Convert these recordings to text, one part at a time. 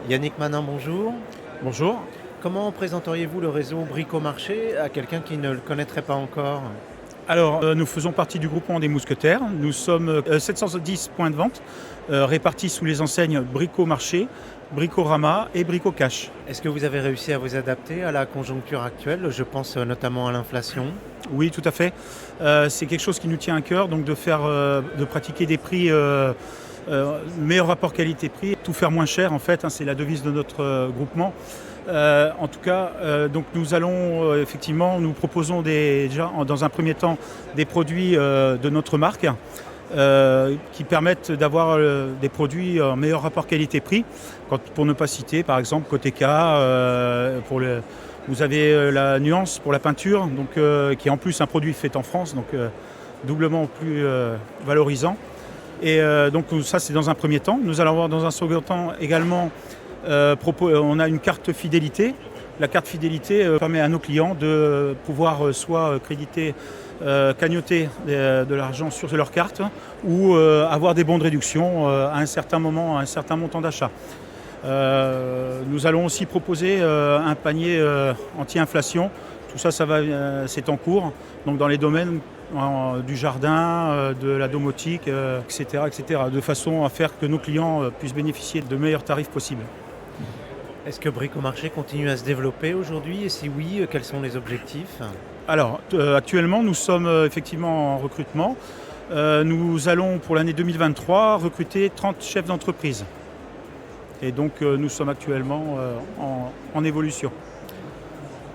Yannick Manin, bonjour. Bonjour. Comment présenteriez-vous le réseau Bricomarché à quelqu'un qui ne le connaîtrait pas encore? Alors, nous faisons partie du groupement des Mousquetaires. Nous sommes 710 points de vente répartis sous les enseignes Bricomarché, Bricorama et Bricocash. Est-ce que vous avez réussi à vous adapter à la conjoncture actuelle? Je pense notamment à l'inflation. Oui, tout à fait. C'est quelque chose qui nous tient à cœur, donc de pratiquer des prix, meilleur rapport qualité-prix, tout faire moins cher en fait, c'est la devise de notre groupement. En tout cas, donc nous allons effectivement, nous proposons déjà dans un premier temps des produits de notre marque qui permettent d'avoir des produits en meilleur rapport qualité-prix. Pour ne pas citer par exemple Koteca, vous avez la nuance pour la peinture, donc, qui est en plus un produit fait en France, donc doublement plus valorisant. Et donc ça c'est dans un premier temps. Nous allons avoir dans un second temps également, on a une carte fidélité. La carte fidélité permet à nos clients de pouvoir soit créditer, cagnotter de l'argent sur leur carte ou avoir des bons de réduction à un certain moment, à un certain montant d'achat. Nous allons aussi proposer un panier anti-inflation. Tout ça, c'est en cours. Donc dans les domaines du jardin, de la domotique, etc., etc., de façon à faire que nos clients puissent bénéficier de meilleurs tarifs possibles. Est-ce que Bricomarché continue à se développer aujourd'hui? Et si oui, quels sont les objectifs? Alors, actuellement, nous sommes effectivement en recrutement. Nous allons, pour l'année 2023, recruter 30 chefs d'entreprise. Et donc, nous sommes actuellement en évolution.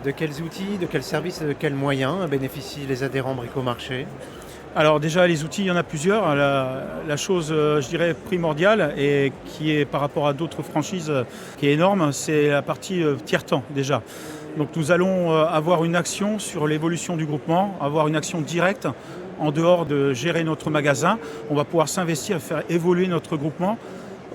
De quels outils, de quels services et de quels moyens bénéficient les adhérents Bricomarché? Alors déjà, les outils, il y en a plusieurs. La chose, je dirais, primordiale et qui est par rapport à d'autres franchises qui est énorme, c'est la partie tiers-temps déjà. Donc nous allons avoir une action sur l'évolution du groupement, avoir une action directe en dehors de gérer notre magasin. On va pouvoir s'investir, faire évoluer notre groupement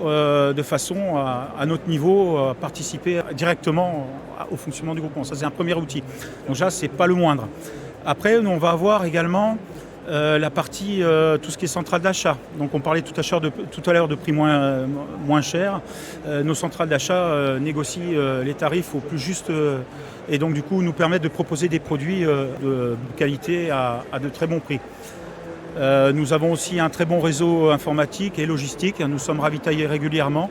de façon à notre niveau, participer directement au fonctionnement du groupement. Ça, c'est un premier outil. Donc ça, c'est pas le moindre. Après, nous, on va avoir également la partie, tout ce qui est centrale d'achat. Donc on parlait tout à l'heure de prix moins chers. Nos centrales d'achat négocient les tarifs au plus juste et donc du coup nous permettent de proposer des produits de qualité à de très bons prix. Nous avons aussi un très bon réseau informatique et logistique. Nous sommes ravitaillés régulièrement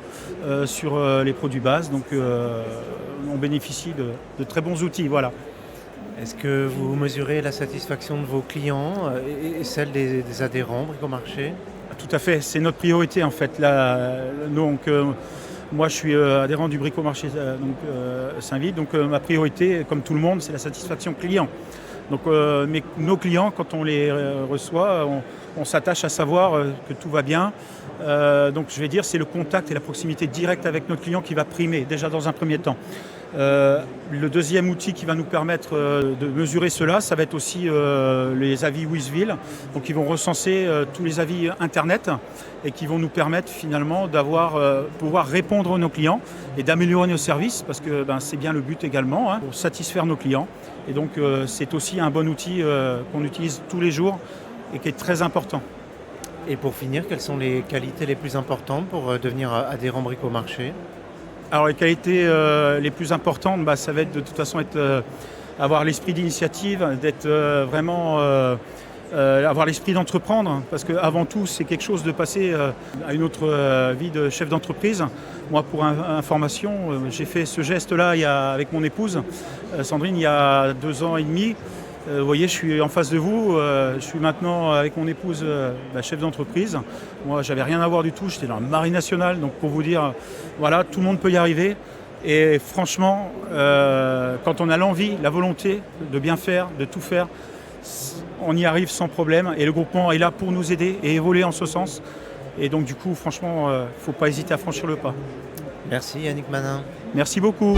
sur les produits bases, donc on bénéficie de très bons outils. Voilà. Est-ce que vous mesurez la satisfaction de vos clients et celle des adhérents Bricomarché? Tout à fait, c'est notre priorité en fait. Moi je suis adhérent du Bricomarché Saint-Vit, donc ma priorité, comme tout le monde, c'est la satisfaction client. Donc nos clients, quand on les reçoit, on s'attache à savoir que tout va bien. Donc je vais dire, c'est le contact et la proximité directe avec notre client qui va primer, déjà dans un premier temps. Le deuxième outil qui va nous permettre de mesurer cela, ça va être aussi les avis Wizville, donc ils vont recenser tous les avis Internet et qui vont nous permettre finalement pouvoir répondre à nos clients et d'améliorer nos services parce que c'est bien le but également, pour satisfaire nos clients. Et donc c'est aussi un bon outil qu'on utilise tous les jours et qui est très important. Et pour finir, quelles sont les qualités les plus importantes pour devenir adhérent Bricomarché? Alors les qualités les plus importantes, ça va être de toute façon avoir l'esprit d'initiative, d'être vraiment avoir l'esprit d'entreprendre, parce qu'avant tout c'est quelque chose de passer à une autre vie de chef d'entreprise. Moi pour information, j'ai fait ce geste-là avec mon épouse Sandrine il y a 2 ans et demi. Vous voyez, je suis en face de vous, je suis maintenant avec mon épouse chef d'entreprise. Moi, j'avais rien à voir du tout, j'étais dans la Marine nationale, donc pour vous dire, voilà, tout le monde peut y arriver. Et franchement, quand on a l'envie, la volonté de bien faire, de tout faire, on y arrive sans problème. Et le groupement est là pour nous aider et évoluer en ce sens. Et donc du coup, franchement, il ne faut pas hésiter à franchir le pas. Merci Yannick Manin. Merci beaucoup.